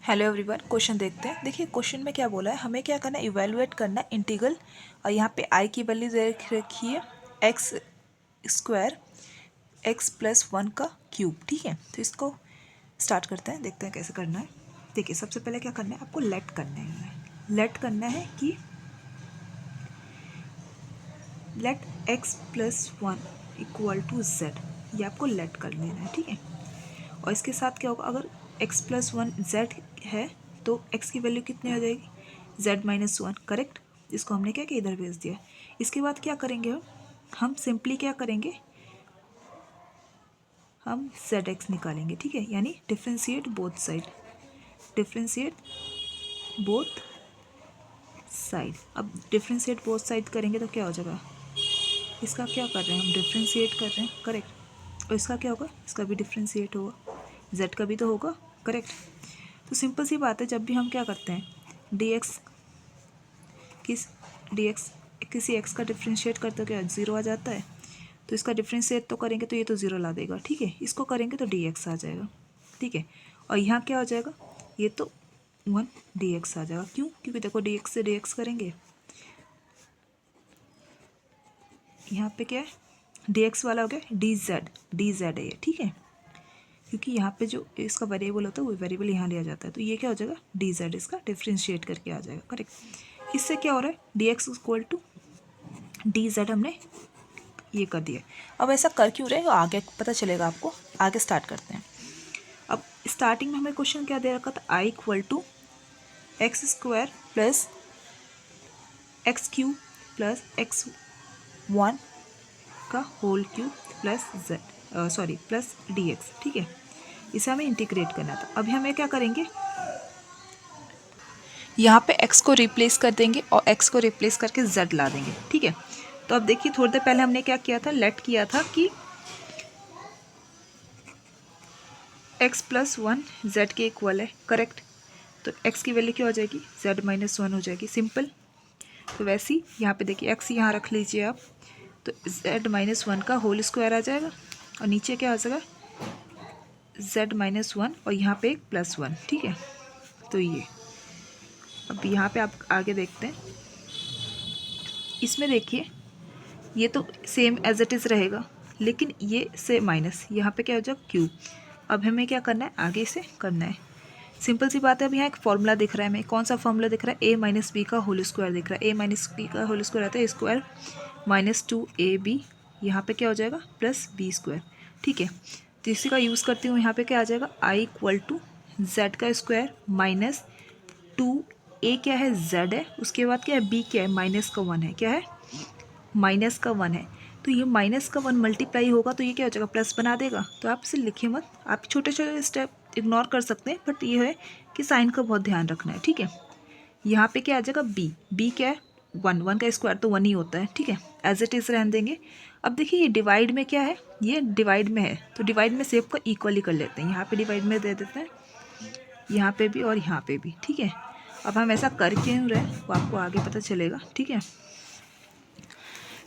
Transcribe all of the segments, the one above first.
Hello everyone, question देखते हैं। देखिए क्वेश्चन में क्या बोला है, हमें क्या करना है, इवेलुएट करना है इंटीग्रल। और यहाँ पे आई की वैल्यू दे रखी है x square x plus one का क्यूब। ठीक है, तो इसको स्टार्ट करते हैं, देखते हैं कैसे करना है। देखिए सबसे पहले क्या करना है, आपको लेट करना है। लेट करना है कि let x plus one equal to z, ये आपको लेट कर लेना है। ठीक है, और इसके साथ क्या होगा, अगर x प्लस वन जेड है तो x की वैल्यू कितनी हो जाएगी, z माइनस वन। करेक्ट, इसको हमने क्या किया, इधर भेज दिया। इसके बाद क्या करेंगे, हम सिंपली क्या करेंगे, हम zx निकालेंगे। ठीक है, यानी differentiate both side, differentiate both side. अब डिफ्रेंशिएट बोथ साइड करेंगे तो क्या हो जाएगा, इसका क्या कर रहे हैं हम, डिफ्रेंशिएट कर रहे हैं। करेक्ट, और इसका क्या होगा, इसका भी डिफ्रेंशिएट होगा, z का भी तो होगा। करेक्ट, तो सिंपल सी बात है, जब भी हम क्या करते हैं dx किसी x का डिफ्रेंशिएट करते हो क्या ज़ीरो आ जाता है, तो इसका डिफ्रेंशिएट तो करेंगे तो ये तो ज़ीरो ला देगा। ठीक है, इसको करेंगे तो dx आ जाएगा। ठीक है, और यहाँ क्या हो जाएगा, ये तो वन dx आ जाएगा। क्यों, क्योंकि देखो dx से dx करेंगे, यहाँ पे क्या है dx वाला हो गया dz है ये। ठीक है, क्योंकि यहाँ पे जो इसका वेरिएबल होता है वो वेरिएबल यहाँ लिया जाता है, तो ये क्या हो जाएगा dz, इसका डिफ्रेंशिएट करके आ जाएगा। करेक्ट, इससे क्या हो रहा है, dx इक्वल टू dz हमने ये कर दिया। अब ऐसा कर क्यों रहे, आगे पता चलेगा आपको। आगे स्टार्ट करते हैं। अब स्टार्टिंग में हमें क्वेश्चन क्या दे रखा था, I equal to x square plus x cube plus x one का whole cube plus z, sorry plus dx। ठीक है, इसे हमें इंटीग्रेट करना था। अभी हमें क्या करेंगे, यहाँ पे x को रिप्लेस कर देंगे और x को रिप्लेस करके z ला देंगे। ठीक है, तो अब देखिए थोड़ी देर पहले हमने क्या किया था, लेट किया था कि x प्लस वन जेड के इक्वल है। करेक्ट, तो x की वैल्यू क्या हो जाएगी, z माइनस वन हो जाएगी। सिंपल, तो वैसे ही यहाँ पे देखिए x यहाँ रख लीजिए आप, तो z माइनस वन का होल स्क्वायर आ जाएगा, और नीचे क्या हो जाएगा z माइनस वन, और यहाँ पे एक प्लस वन। ठीक है, तो ये अब यहाँ पे आप आगे देखते हैं, इसमें देखिए ये तो सेम एज इट इज़ रहेगा, लेकिन ये से माइनस यहाँ पे क्या हो जाएगा क्यूब। अब हमें क्या करना है, आगे से करना है। सिंपल सी बात है, अब यहाँ एक फॉर्मूला दिख रहा है हमें, कौन सा फॉर्मूला दिख रहा है, ए माइनस बी का होल स्क्वायर दिख रहा है। ए माइनस बी का होल स्क्वायर आता है square minus two a b, यहाँ पर क्या हो जाएगा प्लस बी स्क्वायर। ठीक है, तो इसी का यूज़ करती हूँ, यहाँ पे क्या आ जाएगा, आई इक्वल टू जेड का स्क्वायर माइनस टू, ए क्या है जेड है, उसके बाद क्या है बी क्या है माइनस का वन है, क्या है माइनस का वन है। तो ये माइनस का वन मल्टीप्लाई होगा तो ये क्या हो जाएगा, प्लस बना देगा। तो आप इसे लिखिए मत, आप छोटे छोटे स्टेप इग्नोर कर सकते हैं, बट ये है कि साइन का बहुत ध्यान रखना है। ठीक है, यहाँ पे क्या आ जाएगा बी क्या है वन, वन का स्क्वायर तो वन ही होता है। ठीक है, एज इट इज़ रहने देंगे। अब देखिए ये डिवाइड में क्या है, ये डिवाइड में है, तो डिवाइड में सेप को इक्वली कर लेते हैं। यहाँ पे डिवाइड में दे देते हैं, यहाँ पे भी और यहाँ पे भी। ठीक है, अब हम ऐसा कर क्यों रहे वो आपको आगे पता चलेगा। ठीक है,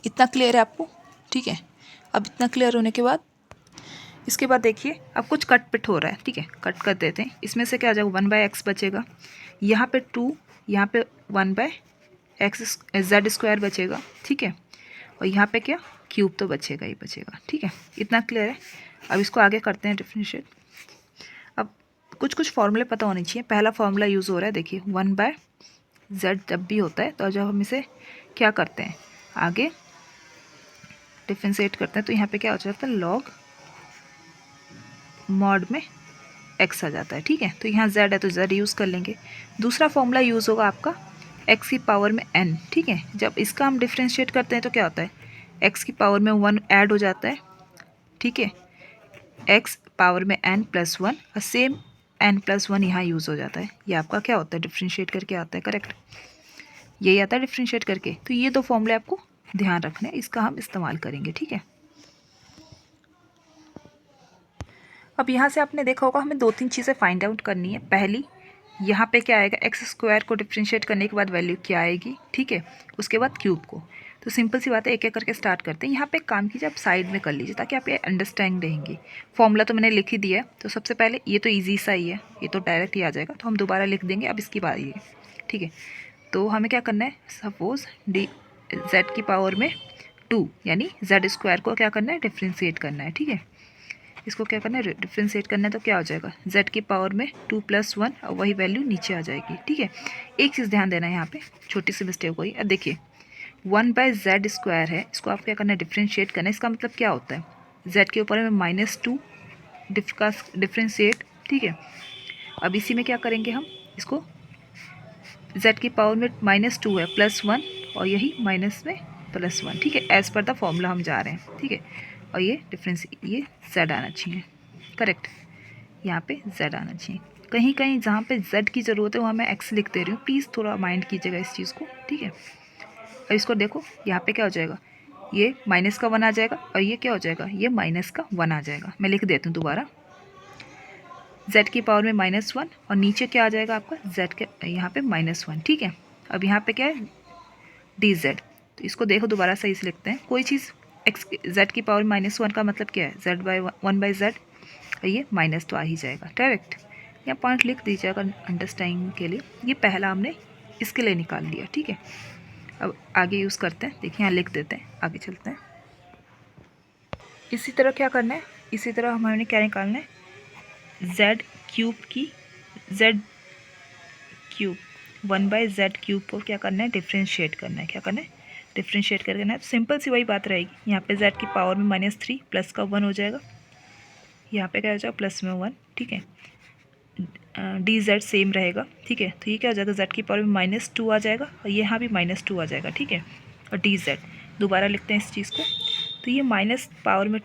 इतना क्लियर है आपको। ठीक है, अब इतना क्लियर होने के बाद इसके बाद देखिए अब कुछ कट पिट हो रहा है। ठीक है, कट कर देते हैं, इसमें से क्या आ जाएगा, वन बाय एक्स बचेगा, यहाँ पे टू, यहाँ पे one by x Z square बचेगा। ठीक है, और यहाँ पे क्या क्यूब तो बचेगा ही बचेगा। ठीक है, इतना क्लियर है। अब इसको आगे करते हैं डिफरेंशिएट। अब कुछ कुछ फॉर्मूले पता होने चाहिए। पहला फॉर्मूला यूज़ हो रहा है, देखिए वन बाय जेड जब भी होता है तो जब हम इसे क्या करते हैं आगे डिफ्रेंशिएट करते हैं, तो यहाँ पे क्या हो जाता है लॉग मॉड में x आ जाता है। ठीक है, तो यहाँ z है तो z यूज़ कर लेंगे। दूसरा फॉर्मूला यूज़ होगा आपका x की पावर में n। ठीक है, जब इसका हम डिफ्रेंशिएट करते हैं तो क्या होता है, x की पावर में वन ऐड हो जाता है। ठीक है, x पावर में n प्लस वन, और सेम n प्लस वन यहाँ यूज़ हो जाता है। ये आपका क्या होता है, डिफ्रेंशिएट करके आता है। करेक्ट, यही आता है डिफ्रेंशिएट करके। तो ये दो फॉर्मूले आपको ध्यान रखना है, इसका हम इस्तेमाल करेंगे। ठीक है, अब यहाँ से आपने देखा होगा हमें दो तीन चीज़ें फाइंड आउट करनी है। पहली, यहाँ पे क्या आएगा, एक्स स्क्वायर को डिफ्रेंशिएट करने के बाद वैल्यू क्या आएगी। ठीक है, उसके बाद क्यूब को। तो सिंपल सी बात है, एक एक करके स्टार्ट करते हैं। यहाँ पे काम कीजिए, आप साइड में कर लीजिए ताकि आप ये अंडरस्टैंड रहेंगी। फॉर्मूला तो मैंने लिख ही दिया है, तो सबसे पहले ये तो ईजी सा ही है, ये तो डायरेक्ट ही आ जाएगा, तो हम दोबारा लिख देंगे। अब इसकी बारी है, ठीक है। तो हमें क्या करना है, सपोज डी जेड की पावर में 2 यानी जेड स्क्वायर को क्या करना है, डिफ्रेंशिएट करना है, ठीक है। इसको क्या करना है, डिफ्रेंशिएट करना है, तो क्या हो जाएगा, z की पावर में 2 + 1 और वही वैल्यू नीचे आ जाएगी, ठीक है। एक चीज़ ध्यान देना है यहाँ पे, छोटी सी मिस्टेक हुई। अब देखिए 1/z² है, इसको आप क्या करना है, डिफ्रेंशिएट करना है। इसका मतलब क्या होता है, z के ऊपर में -2 का डिफ्रेंशिएट, ठीक है। अब इसी में क्या करेंगे हम, इसको z की पावर में -2 है +1 और यही माइनस में +1, ठीक है। एज़ पर द फॉर्मूला हम जा रहे हैं, ठीक है। और ये डिफरेंस, ये z आना चाहिए, करेक्ट। यहाँ पे z आना चाहिए। कहीं कहीं जहाँ पे z की ज़रूरत है वहाँ मैं x लिख दे रही हूँ, प्लीज़ थोड़ा माइंड कीजिएगा इस चीज़ को, ठीक है। अब इसको देखो, यहाँ पे क्या हो जाएगा, ये माइनस का 1 आ जाएगा और ये क्या हो जाएगा, ये माइनस का 1 आ जाएगा। मैं लिख देती हूँ दोबारा, z की पावर में -1 और नीचे क्या आ जाएगा आपका, z के यहाँ पे -1, ठीक है। अब यहाँ पे क्या है, dz, तो इसको देखो दोबारा सही से लिखते हैं। कोई चीज़ x z की पावर -1 का मतलब क्या है, z/1/z, और ये माइनस तो आ ही जाएगा डायरेक्ट। यहाँ पॉइंट लिख दीजिएगा अंडरस्टैंडिंग के लिए। ये पहला हमने इसके लिए निकाल लिया, ठीक है। अब आगे यूज़ करते हैं, देखिए यहाँ लिख देते हैं, आगे चलते हैं। इसी तरह क्या करना है, इसी तरह हमें क्या निकालना है, z³ की z³ 1/z³ को क्या करना है, डिफ्रेंशिएट करना है। क्या करना है, डिफ्रेंशिएट करना है। सिंपल सी वही बात रहेगी, यहाँ पे z की पावर में -3 प्लस का 1 हो जाएगा, यहाँ पे क्या हो जाएगा प्लस में 1, ठीक है। dz सेम रहेगा, ठीक है। तो ये क्या हो जाएगा, z की पावर में -2 आ जाएगा और यहाँ भी -2 आ जाएगा, ठीक है। और dz दोबारा लिखते हैं इस चीज़ को, तो ये माइनस पावर में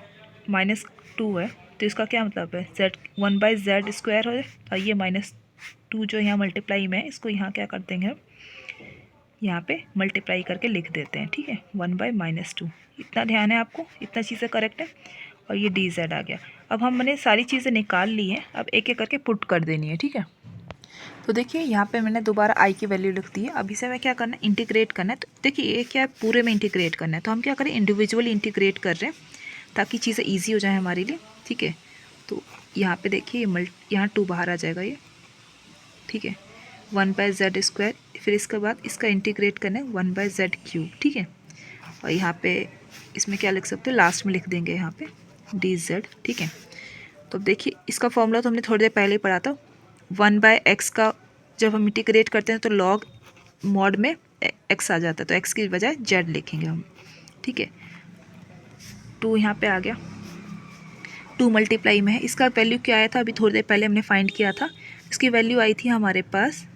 -2 है, तो इसका क्या मतलब है, z 1/z² हो, और ये -2 जो यहाँ मल्टीप्लाई में है, इसको यहाँ क्या कर देंगे हम, यहाँ पे मल्टीप्लाई करके लिख देते हैं, ठीक है। 1/-2, इतना ध्यान है आपको, इतना चीज़ें करेक्ट है। और ये dz आ गया। अब हमने सारी चीज़ें निकाल ली हैं, अब एक एक करके पुट कर देनी है, ठीक है। तो देखिए यहाँ पे मैंने दोबारा i की वैल्यू लिख दी है। अब इसे मैं क्या करना है, इंटीग्रेट करना है। तो देखिए ये क्या है, पूरे में इंटीग्रेट करना है, तो हम क्या करें, इंडिविजुअली इंटीग्रेट कर रहे हैं ताकि चीज़ें ईजी हो जाए हमारे लिए, ठीक है। तो यहाँ पे देखिए ये यहाँ 2 बाहर आ जाएगा ये, ठीक है, 1/z²। फिर इसके बाद इसका इंटीग्रेट करना है 1/z³, ठीक है। और यहाँ पे इसमें क्या लिख सकते हैं, लास्ट में लिख देंगे यहाँ पे dz, ठीक है। तो देखिए इसका फॉर्मूला तो हमने थोड़ी देर पहले ही पढ़ा था, 1/x का जब हम इंटीग्रेट करते हैं तो log मॉड में x आ जाता है, तो x की बजाय z लिखेंगे हम, ठीक है। 2 यहाँ पे आ गया, 2 मल्टीप्लाई में है, इसका वैल्यू क्या आया था, अभी थोड़ी देर पहले हमने फाइंड किया था। इसकी वैल्यू आई थी हमारे पास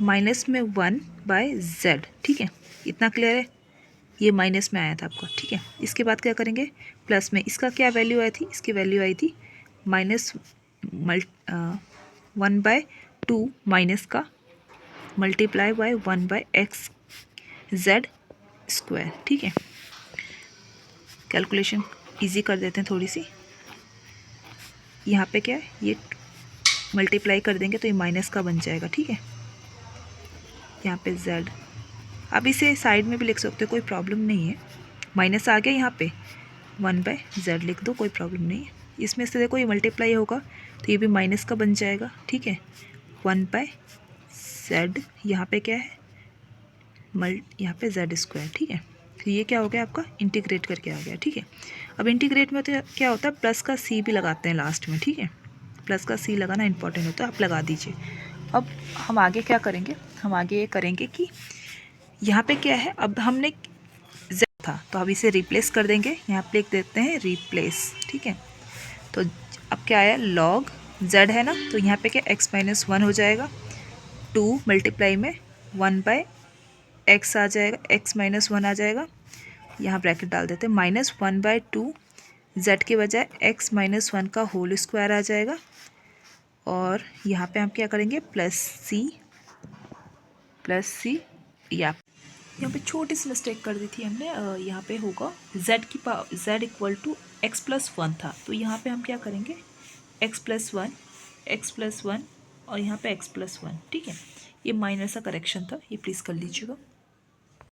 -1/z, ठीक है। इतना क्लियर है, ये माइनस में आया था आपका, ठीक है। इसके बाद क्या करेंगे, प्लस में इसका क्या वैल्यू आई थी, इसकी वैल्यू आई थी -1/2 माइनस का मल्टीप्लाई बाय 1/x/z², ठीक है। कैलकुलेशन इजी कर देते हैं थोड़ी सी। यहाँ पे क्या है, ये मल्टीप्लाई कर देंगे तो ये माइनस का बन जाएगा, ठीक है। यहाँ पे z, अब इसे साइड में भी लिख सकते हो, कोई प्रॉब्लम नहीं है। माइनस आ गया यहाँ पे, 1/z लिख दो, कोई प्रॉब्लम नहीं है। इसमें से देखो ये मल्टीप्लाई होगा तो ये भी माइनस का बन जाएगा, ठीक है। 1/z, यहाँ पे क्या है, यहाँ पे z², ठीक है। तो ये क्या हो गया आपका, इंटीग्रेट करके आ गया, ठीक है। अब इंटीग्रेट में तो क्या होता है, प्लस का c भी लगाते हैं लास्ट में, ठीक है। प्लस का c लगाना इंपॉर्टेंट होता है, आप लगा दीजिए। अब हम आगे क्या करेंगे, हम आगे ये करेंगे कि यहाँ पे क्या है, अब हमने z था तो अब इसे रिप्लेस कर देंगे, यहाँ पे लिख देते हैं रिप्लेस, ठीक है। तो अब क्या आया, log z है ना, तो यहाँ पे क्या x-1 हो जाएगा, 2 मल्टीप्लाई में 1/x आ जाएगा, x-1 आ जाएगा, यहाँ ब्रैकेट डाल देते हैं, -1/2 z के बजाय x-1 का होल स्क्वायर आ जाएगा। और यहाँ पे हम क्या करेंगे, प्लस सी, या यहाँ पे छोटी सी मिस्टेक कर दी थी हमने, यहाँ पे होगा z = x+1 था, तो यहाँ पे हम क्या करेंगे, x+1 और यहाँ पे x+1, ठीक है। ये माइनर सा करेक्शन था, ये प्लीज़ कर लीजिएगा।